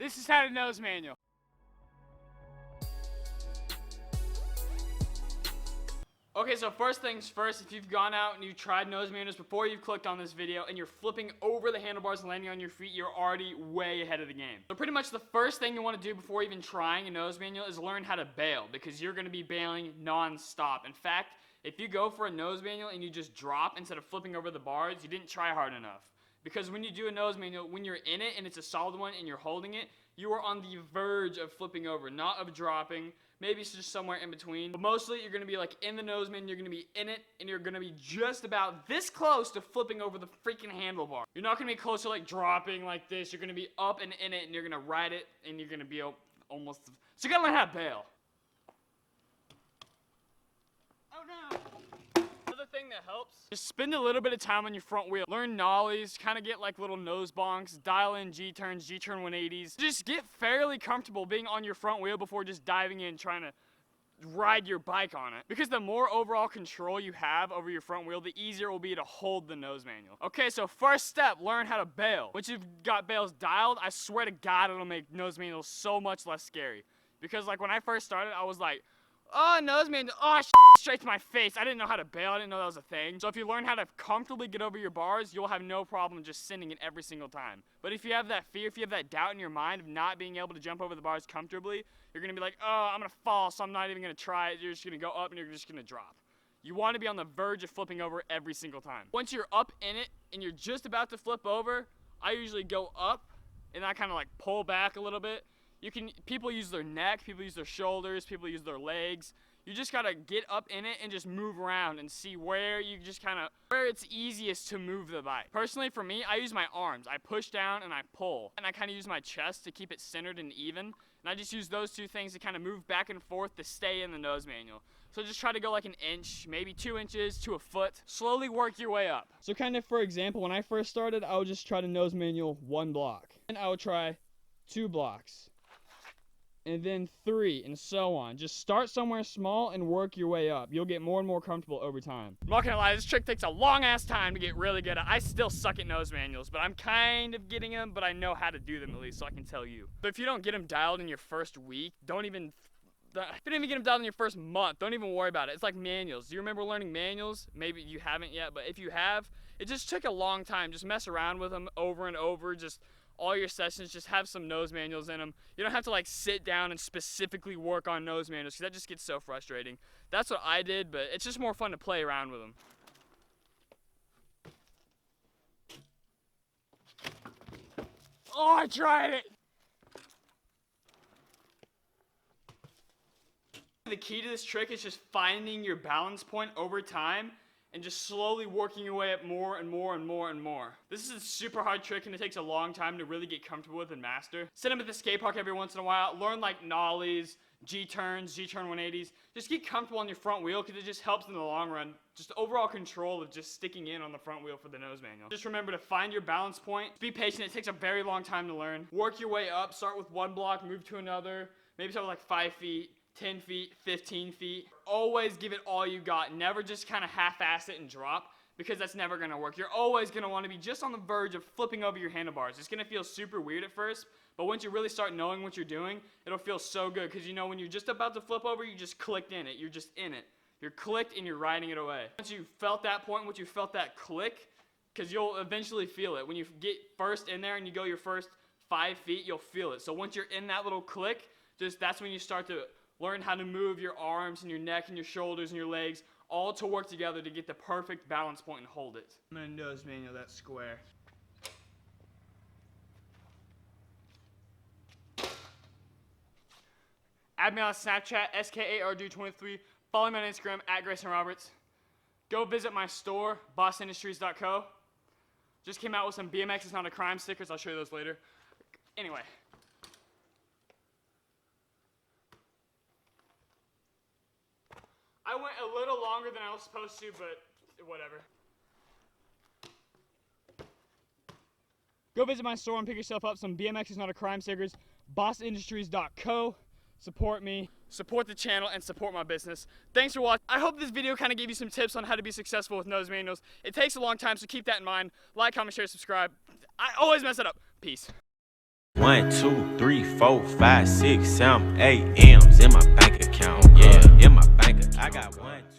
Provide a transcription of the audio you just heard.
this is how to nose manual. Okay, so first things first, if you've gone out and you've tried nose manuals before you've clicked on this video and you're flipping over the handlebars and landing on your feet, you're already way ahead of the game. So pretty much the first thing you want to do before even trying a nose manual is learn how to bail, because you're going to be bailing non-stop. In fact, if you go for a nose manual and you just drop instead of flipping over the bars, you didn't try hard enough. Because when you do a nose manual, when you're in it and it's a solid one and you're holding it, you are on the verge of flipping over, not of dropping. Maybe it's just somewhere in between. But mostly you're going to be like in the nose manual, you're going to be in it, and you're going to be just about this close to flipping over the freaking handlebar. You're not going to be close to like dropping like this. You're going to be up and in it, and you're going to ride it, and you're going to be almost. So you got to learn how to bail. Oh no! Another thing that helps, just spend a little bit of time on your front wheel. Learn nollies, kind of get like little nose bonks, dial in G-turns, G-turn 180s. Just get fairly comfortable being on your front wheel before just diving in trying to ride your bike on it. Because the more overall control you have over your front wheel, the easier it will be to hold the nose manual. Okay, so first step, learn how to bail. Once you've got bails dialed, I swear to God it'll make nose manuals so much less scary. Because like when I first started, I was like, oh, nose manual, oh, straight to my face. I didn't know how to bail. I didn't know that was a thing. So if you learn how to comfortably get over your bars, you'll have no problem just sending it every single time. But if you have that fear, if you have that doubt in your mind of not being able to jump over the bars comfortably, you're going to be like, oh, I'm going to fall, so I'm not even going to try it. You're just going to go up and you're just going to drop. You want to be on the verge of flipping over every single time. Once you're up in it and you're just about to flip over, I usually go up and I kind of like pull back a little bit. People use their neck, people use their shoulders, people use their legs. You just gotta get up in it and just move around and see where it's easiest to move the bike. Personally, for me, I use my arms. I push down and I pull. And I kind of use my chest to keep it centered and even. And I just use those two things to kind of move back and forth to stay in the nose manual. So just try to go like an inch, maybe 2 inches to a foot. Slowly work your way up. So kind of, for example, when I first started, I would just try to nose manual 1 block. And I would try 2 blocks. And then 3, and so on. Just start somewhere small and work your way up. You'll get more and more comfortable over time. I'm not gonna lie, this trick takes a long ass time to get really good at. I still suck at nose manuals, but I'm kind of getting them, but I know how to do them at least, so I can tell you. But if you don't get them dialed in your first week, if you don't even get them dialed in your first month, don't even worry about it. It's like manuals. Do you remember learning manuals? Maybe you haven't yet, but if you have, it just took a long time. Just mess around with them over and over. Just all your sessions, just have some nose manuals in them. You don't have to like sit down and specifically work on nose manuals, because that just gets so frustrating. That's what I did, but it's just more fun to play around with them. Oh, I tried it! The key to this trick is just finding your balance point over time and just slowly working your way up more and more and more and more. This is a super hard trick and it takes a long time to really get comfortable with and master. Set them at the skate park every once in a while. Learn like nollies, G-turns, G-turn 180s. Just get comfortable on your front wheel, because it just helps in the long run. Just overall control of just sticking in on the front wheel for the nose manual. Just remember to find your balance point. Be patient, it takes a very long time to learn. Work your way up, start with 1 block, move to another. Maybe start with like 5 feet. 10 feet, 15 feet. Always give it all you got. Never just kind of half-ass it and drop, because that's never going to work. You're always going to want to be just on the verge of flipping over your handlebars. It's going to feel super weird at first, but once you really start knowing what you're doing, it'll feel so good, because you know when you're just about to flip over, you just clicked in it. You're just in it. You're clicked and you're riding it away. Once you felt that point, once you felt that click, because you'll eventually feel it. When you get first in there and you go your first 5 feet, you'll feel it. So once you're in that little click, that's when you start to learn how to move your arms and your neck and your shoulders and your legs all to work together to get the perfect balance point and hold it. I'm gonna nose manual that square. Add me on Snapchat, SKARD23. Follow me on Instagram, @Greyson Roberts. Go visit my store, bossindustries.co. Just came out with some BMX is not a crime stickers. I'll show you those later. Anyway. I went a little longer than I was supposed to, but whatever. Go visit my store and pick yourself up some BMX is not a crime stickers, bossindustries.co. Support me, support the channel, and support my business. Thanks for watching. I hope this video kind of gave you some tips on how to be successful with nose manuals. It takes a long time, so keep that in mind. Like, comment, share, subscribe. I always mess it up. Peace. 1, 2, 3, 4, 5, 6, 7, 8 M's in my bank account. Yeah, in my bank account. I got 1, 2.